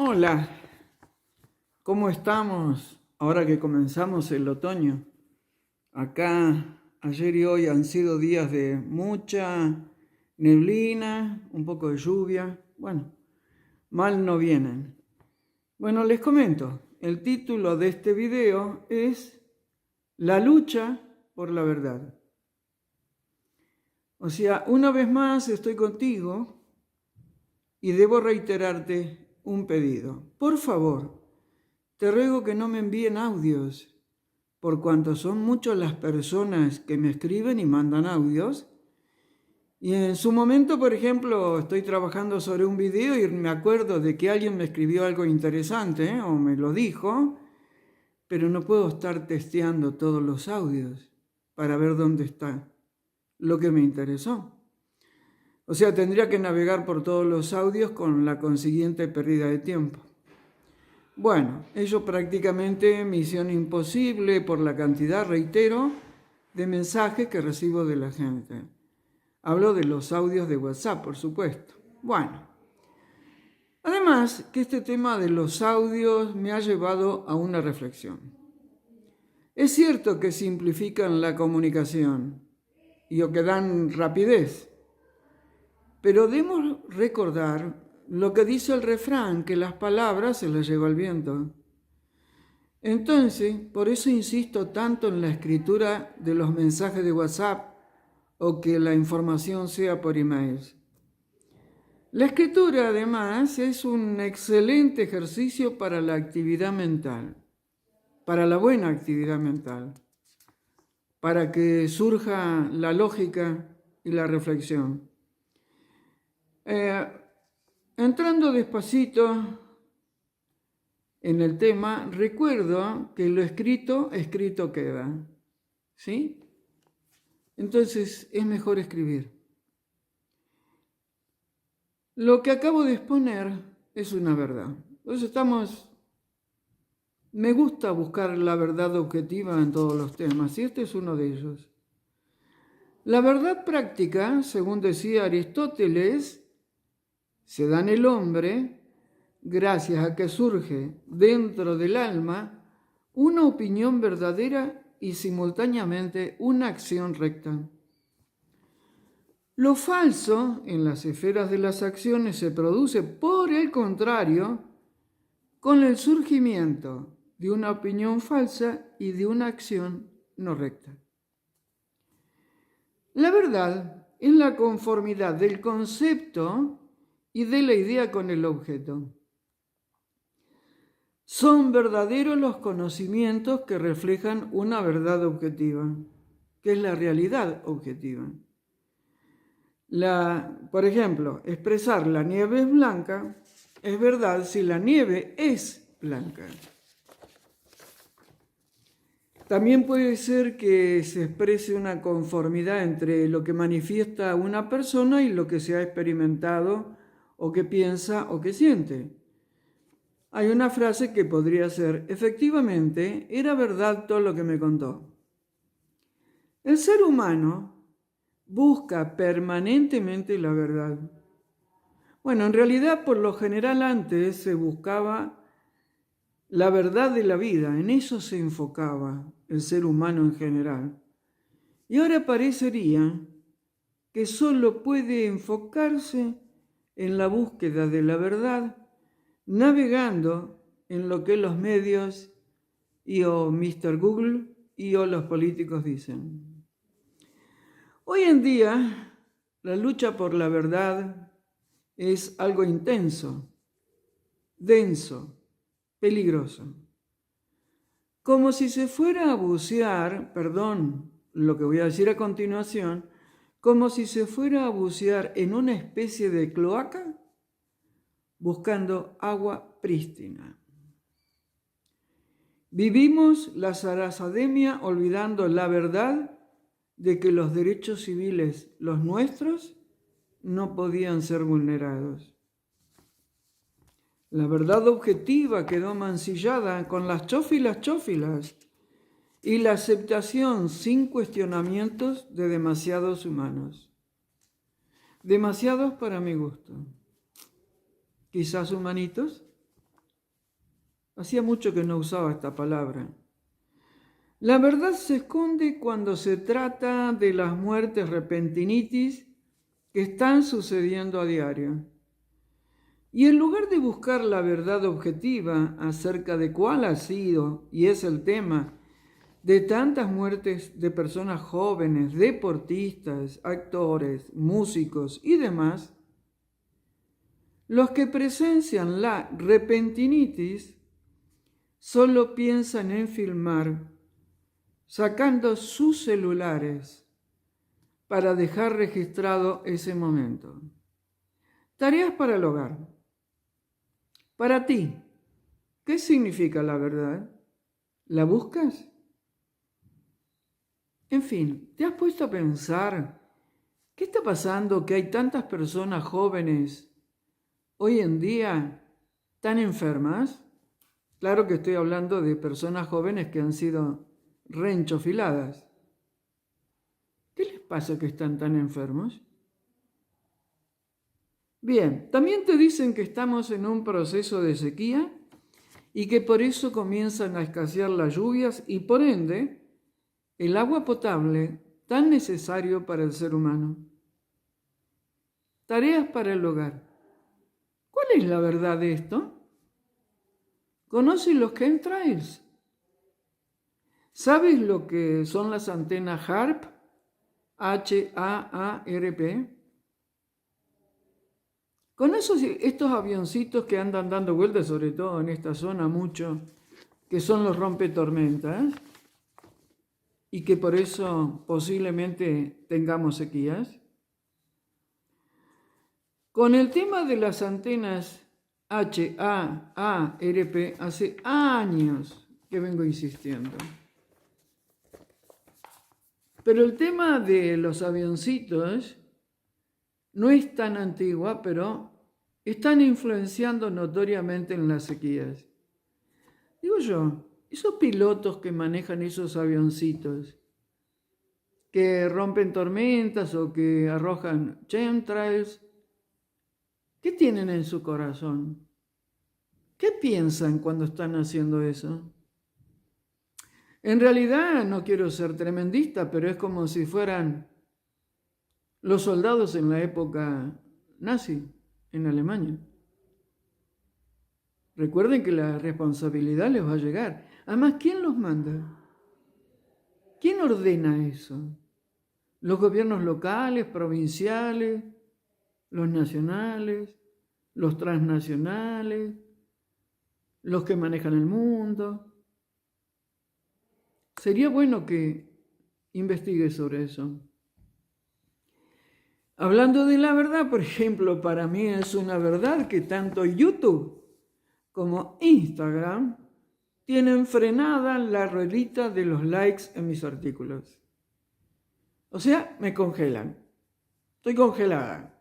Hola, ¿cómo estamos ahora que comenzamos el otoño? Acá ayer y hoy han sido días de mucha neblina, un poco de lluvia. Bueno, mal no vienen. Bueno, les comento, el título de este video es La lucha por la verdad. O sea, una vez más estoy contigo y debo reiterarte un pedido. Por favor, te ruego que no me envíen audios, por cuanto son muchas las personas que me escriben y mandan audios. Y en su momento, por ejemplo, estoy trabajando sobre un video y me acuerdo de que alguien me escribió algo interesante, o me lo dijo, pero no puedo estar testeando todos los audios para ver dónde está lo que me interesó. O sea, tendría que navegar por todos los audios con la consiguiente pérdida de tiempo. Bueno, ello prácticamente misión imposible por la cantidad, reitero, de mensajes que recibo de la gente. Hablo de los audios de WhatsApp, por supuesto. Bueno, además que este tema de los audios me ha llevado a una reflexión. Es cierto que simplifican la comunicación y o que dan rapidez, pero debemos recordar lo que dice el refrán, que las palabras se las lleva el viento. Entonces, por eso insisto tanto en la escritura de los mensajes de WhatsApp o que la información sea por email. La escritura, además, es un excelente ejercicio para la actividad mental, para la buena actividad mental, para que surja la lógica y la reflexión. Entrando despacito en el tema, recuerdo que lo escrito, escrito queda. ¿Sí? Entonces es mejor escribir. Lo que acabo de exponer es una verdad. Entonces me gusta buscar la verdad objetiva en todos los temas, y este es uno de ellos. La verdad práctica, según decía Aristóteles, se da en el hombre gracias a que surge dentro del alma una opinión verdadera y simultáneamente una acción recta. Lo falso en las esferas de las acciones se produce, por el contrario, con el surgimiento de una opinión falsa y de una acción no recta. La verdad es la conformidad del concepto y de la idea con el objeto. Son verdaderos los conocimientos que reflejan una verdad objetiva, que es la realidad objetiva. Por ejemplo, expresar la nieve es blanca es verdad si la nieve es blanca. También puede ser que se exprese una conformidad entre lo que manifiesta una persona y lo que se ha experimentado o que piensa o que siente. Hay una frase que podría ser: efectivamente, era verdad todo lo que me contó. El ser humano busca permanentemente la verdad. Bueno, en realidad, por lo general antes se buscaba la verdad de la vida, en eso se enfocaba el ser humano en general. Y ahora parecería que solo puede enfocarse en la búsqueda de la verdad, navegando en lo que los medios y o Mr. Google y o los políticos dicen. Hoy en día, la lucha por la verdad es algo intenso, denso, peligroso. Como si se fuera a bucear, perdón, lo que voy a decir a continuación, como si se fuera a bucear en una especie de cloaca buscando agua prístina. Vivimos la zarasademia olvidando la verdad de que los derechos civiles, los nuestros, no podían ser vulnerados. La verdad objetiva quedó mancillada con las chófilas y la aceptación sin cuestionamientos de demasiados humanos. Demasiados para mi gusto. Quizás humanitos, Hacía mucho que no usaba esta palabra. La verdad se esconde cuando se trata de las muertes repentinitis que están sucediendo a diario. Y en lugar de buscar la verdad objetiva acerca de cuál ha sido y es el tema de tantas muertes de personas jóvenes, deportistas, actores, músicos y demás, los que presencian la repentinitis solo piensan en filmar, sacando sus celulares para dejar registrado ese momento. Tareas para el hogar. Para ti, ¿qué significa la verdad? ¿La buscas? En fin, ¿te has puesto a pensar qué está pasando que hay tantas personas jóvenes hoy en día tan enfermas? Claro que estoy hablando de personas jóvenes que han sido reenchofiladas. ¿Qué les pasa que están tan enfermos? Bien, también te dicen que estamos en un proceso de sequía y que por eso comienzan a escasear las lluvias y por ende el agua potable tan necesario para el ser humano. Tareas para el hogar. ¿Cuál es la verdad de esto? ¿Conoces los chemtrails? ¿Sabes lo que son las antenas HAARP? H-A-A-R-P. ¿Conoces estos avioncitos que andan dando vueltas, sobre todo en esta zona mucho, que son los rompetormentas? Y que por eso posiblemente tengamos sequías. Con el tema de las antenas HAARP, hace años que vengo insistiendo. Pero el tema de los avioncitos no es tan antigua, pero están influenciando notoriamente en las sequías. Digo yo, esos pilotos que manejan esos avioncitos, que rompen tormentas o que arrojan chemtrails, ¿qué tienen en su corazón? ¿Qué piensan cuando están haciendo eso? En realidad, no quiero ser tremendista, pero es como si fueran los soldados en la época nazi en Alemania. Recuerden que la responsabilidad les va a llegar. Además, ¿quién los manda? ¿Quién ordena eso? ¿Los gobiernos locales, provinciales, los nacionales, los transnacionales, los que manejan el mundo? Sería bueno que investigue sobre eso. Hablando de la verdad, por ejemplo, para mí es una verdad que tanto YouTube como Instagram tienen frenada la ruedita de los likes en mis artículos. O sea, me congelan. Estoy congelada.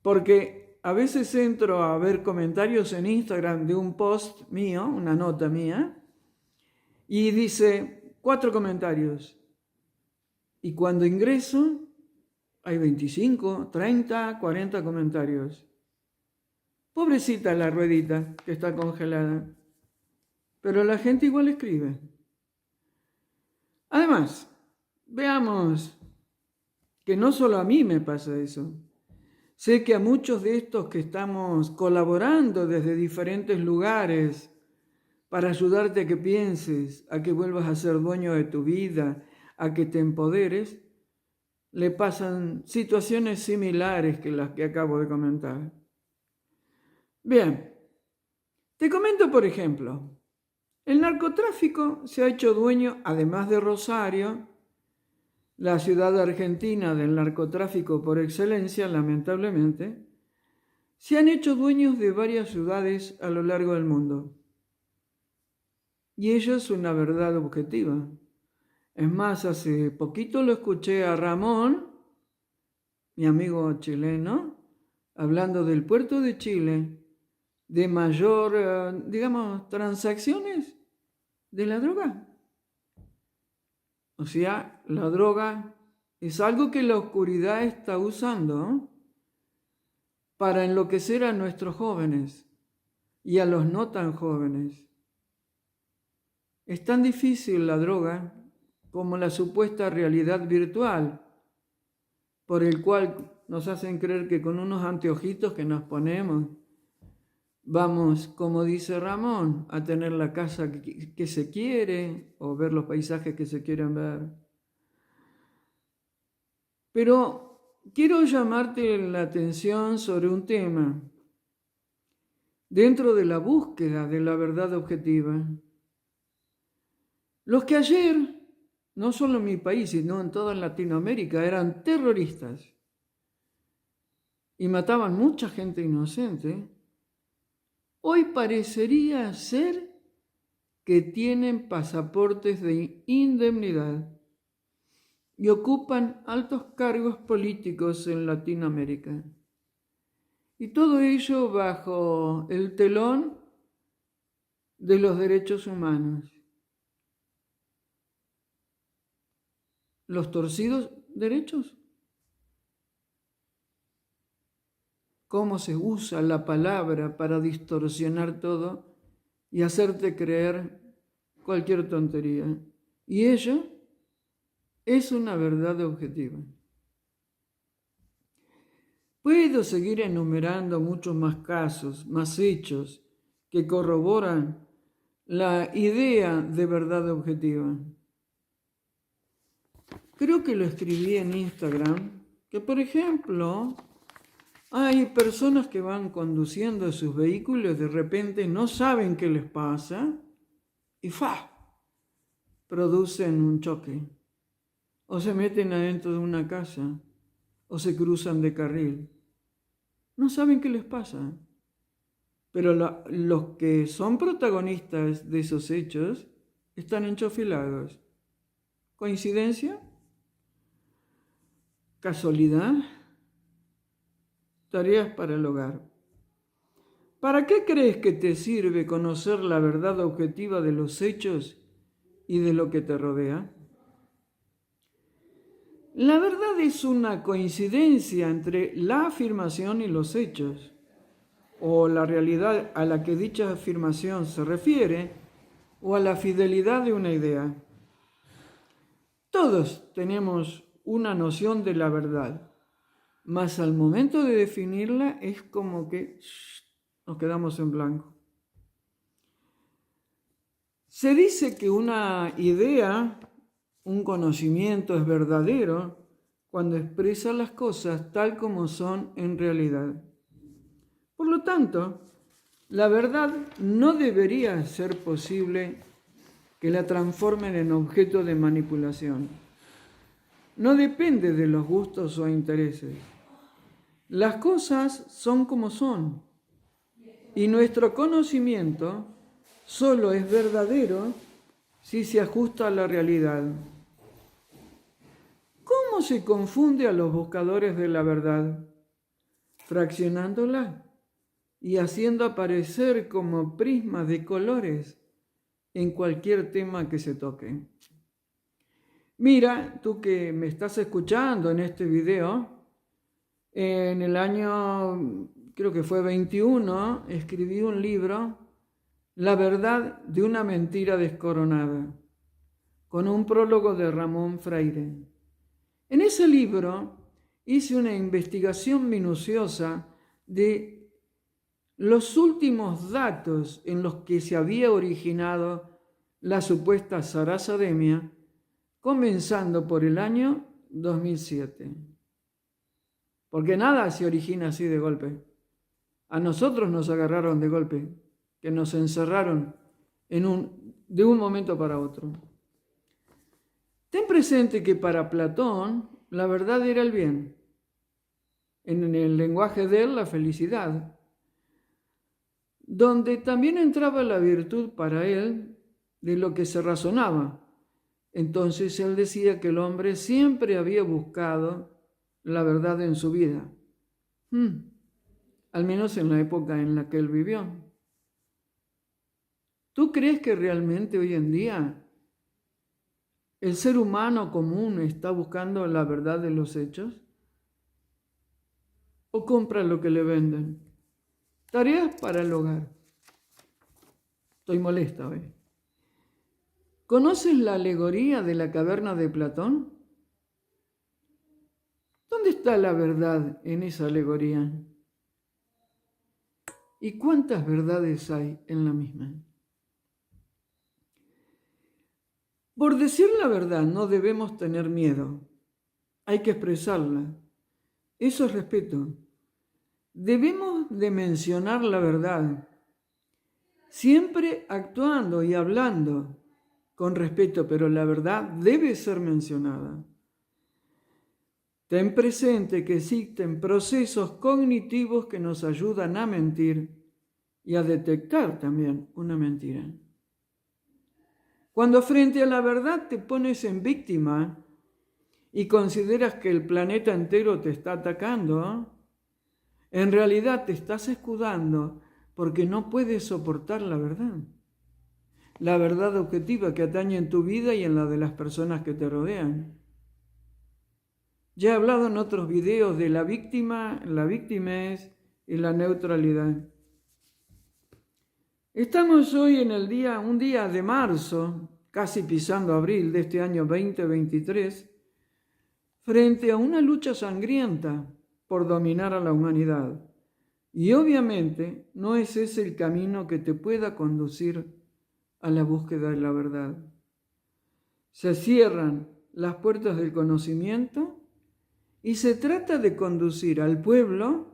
Porque a veces entro a ver comentarios en Instagram de un post mío, una nota mía, y dice 4 comentarios. Y cuando ingreso, hay 25, 30, 40 comentarios. Pobrecita la ruedita que está congelada. Pero la gente igual escribe. Además, veamos que no solo a mí me pasa eso. Sé que a muchos de estos que estamos colaborando desde diferentes lugares para ayudarte a que pienses, a que vuelvas a ser dueño de tu vida, a que te empoderes, le pasan situaciones similares que las que acabo de comentar. Bien, te comento por ejemplo, el narcotráfico se ha hecho dueño, además de Rosario, la ciudad argentina del narcotráfico por excelencia, lamentablemente, se han hecho dueños de varias ciudades a lo largo del mundo. Y ello es una verdad objetiva. Es más, hace poquito lo escuché a Ramón, mi amigo chileno, hablando del puerto de Chile, de mayor, transacciones de la droga. O sea, la droga es algo que la oscuridad está usando para enloquecer a nuestros jóvenes, y a los no tan jóvenes. Es tan difícil la droga como la supuesta realidad virtual, por el cual nos hacen creer que con unos anteojitos que nos ponemos, vamos, como dice Ramón, a tener la casa que se quiere o ver los paisajes que se quieren ver. Pero quiero llamarte la atención sobre un tema dentro de la búsqueda de la verdad objetiva. Los que ayer, no solo en mi país, sino en toda Latinoamérica, eran terroristas y mataban mucha gente inocente, hoy parecería ser que tienen pasaportes de indemnidad y ocupan altos cargos políticos en Latinoamérica. Y todo ello bajo el telón de los derechos humanos. ¿Los torcidos derechos? ¿Cómo se usa la palabra para distorsionar todo y hacerte creer cualquier tontería? Y ello es una verdad objetiva. Puedo seguir enumerando muchos más casos, más hechos que corroboran la idea de verdad objetiva. Creo que lo escribí en Instagram, que por ejemplo, hay personas que van conduciendo sus vehículos, de repente no saben qué les pasa y producen un choque. O se meten adentro de una casa, o se cruzan de carril. No saben qué les pasa. Pero los que son protagonistas de esos hechos están enchofilados. ¿Coincidencia? ¿Casualidad? Tareas para el hogar. ¿Para qué crees que te sirve conocer la verdad objetiva de los hechos y de lo que te rodea? La verdad es una coincidencia entre la afirmación y los hechos, o la realidad a la que dicha afirmación se refiere, o a la fidelidad de una idea. Todos tenemos una noción de la verdad, mas al momento de definirla es como que nos quedamos en blanco. Se dice que una idea, un conocimiento es verdadero cuando expresa las cosas tal como son en realidad. Por lo tanto, la verdad no debería ser posible que la transformen en objeto de manipulación. No depende de los gustos o intereses. Las cosas son como son y nuestro conocimiento solo es verdadero si se ajusta a la realidad. ¿Cómo se confunde a los buscadores de la verdad? Fraccionándola y haciendo aparecer como prismas de colores en cualquier tema que se toque. Mira, tú que me estás escuchando en este video, en el año, creo que fue 21, escribí un libro, La verdad de una mentira descoronada, con un prólogo de Ramón Freire. En ese libro hice una investigación minuciosa de los últimos datos en los que se había originado la supuesta zarasademia, comenzando por el año 2007. Porque nada se origina así de golpe. A nosotros nos agarraron de golpe, que nos encerraron de un momento para otro. Ten presente que para Platón la verdad era el bien. En el lenguaje de él, la felicidad. Donde también entraba la virtud para él de lo que se razonaba. Entonces él decía que el hombre siempre había buscado la verdad en su vida, al menos en la época en la que él vivió. ¿Tú crees que realmente hoy en día el ser humano común está buscando la verdad de los hechos? ¿O compra lo que le venden? Tareas para el hogar. Estoy molesta hoy. ¿Conoces la alegoría de la caverna de Platón? ¿Dónde está la verdad en esa alegoría? ¿Y cuántas verdades hay en la misma? Por decir la verdad no debemos tener miedo. Hay que expresarla. Eso es respeto. Debemos de mencionar la verdad, siempre actuando y hablando con respeto, pero la verdad debe ser mencionada. Ten presente que existen procesos cognitivos que nos ayudan a mentir y a detectar también una mentira. Cuando frente a la verdad te pones en víctima y consideras que el planeta entero te está atacando, en realidad te estás escudando porque no puedes soportar la verdad objetiva que atañe en tu vida y en la de las personas que te rodean. Ya he hablado en otros videos de la víctimez y la neutralidad. Estamos hoy en un día de marzo, casi pisando abril de este año 2023, frente a una lucha sangrienta por dominar a la humanidad. Y obviamente no es ese el camino que te pueda conducir a la búsqueda de la verdad. Se cierran las puertas del conocimiento y se trata de conducir al pueblo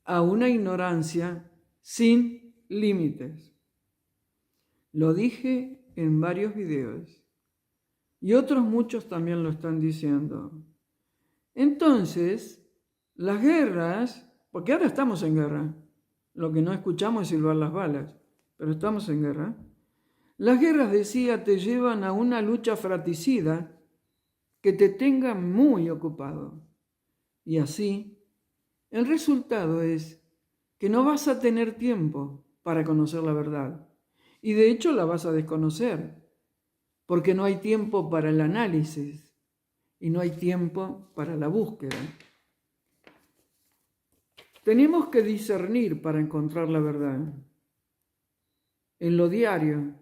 a una ignorancia sin límites. Lo dije en varios videos y otros muchos también lo están diciendo. Entonces, las guerras, porque ahora estamos en guerra, lo que no escuchamos es silbar las balas, pero estamos en guerra. Las guerras, decía, te llevan a una lucha fratricida que te tenga muy ocupado. Y así, el resultado es que no vas a tener tiempo para conocer la verdad. Y de hecho la vas a desconocer, porque no hay tiempo para el análisis y no hay tiempo para la búsqueda. Tenemos que discernir para encontrar la verdad. En lo diario,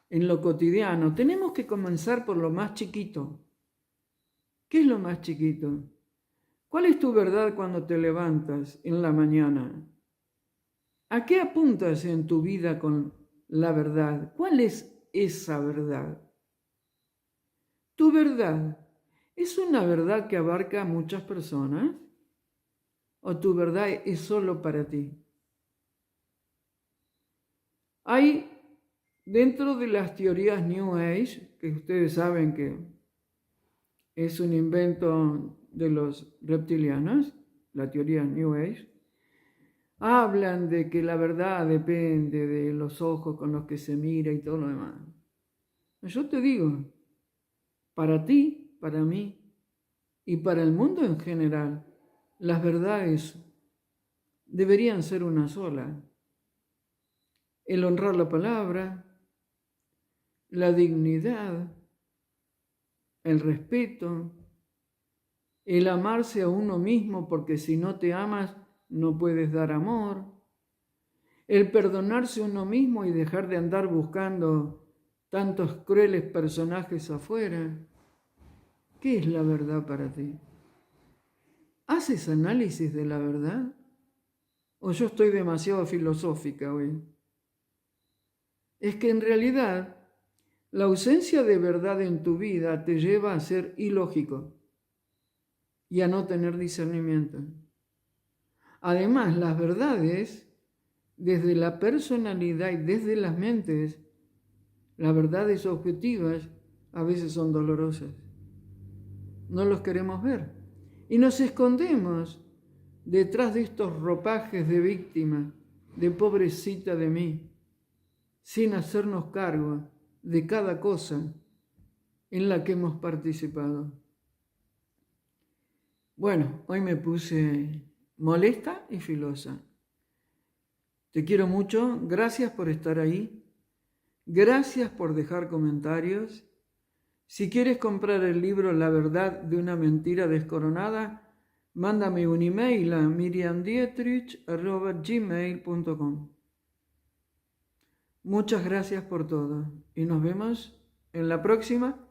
en lo cotidiano, tenemos que comenzar por lo más chiquito. ¿Qué es lo más chiquito? ¿Cuál es tu verdad cuando te levantas en la mañana? ¿A qué apuntas en tu vida con la verdad? ¿Cuál es esa verdad? ¿Tu verdad es una verdad que abarca a muchas personas? ¿O tu verdad es solo para ti? Hay dentro de las teorías New Age, que ustedes saben que es un invento de los reptilianos, la teoría New Age, hablan de que la verdad depende de los ojos con los que se mira y todo lo demás. Yo te digo, para ti, para mí y para el mundo en general, las verdades deberían ser una sola. El honrar la palabra, la dignidad, el respeto, el amarse a uno mismo, porque si no te amas no puedes dar amor, el perdonarse a uno mismo y dejar de andar buscando tantos crueles personajes afuera. ¿Qué es la verdad para ti? ¿Haces análisis de la verdad? ¿O yo estoy demasiado filosófica hoy? Es que en realidad la ausencia de verdad en tu vida te lleva a ser ilógico y a no tener discernimiento. Además, las verdades, desde la personalidad y desde las mentes, las verdades objetivas a veces son dolorosas. No los queremos ver y nos escondemos detrás de estos ropajes de víctima, de pobrecita de mí, sin hacernos cargo de cada cosa en la que hemos participado. Bueno, hoy me puse molesta y filosa. Te quiero mucho, gracias por estar ahí, gracias por dejar comentarios. Si quieres comprar el libro La verdad de una mentira descoronada, mándame un email a miriamdietrich@gmail.com. Muchas gracias por todo y nos vemos en la próxima.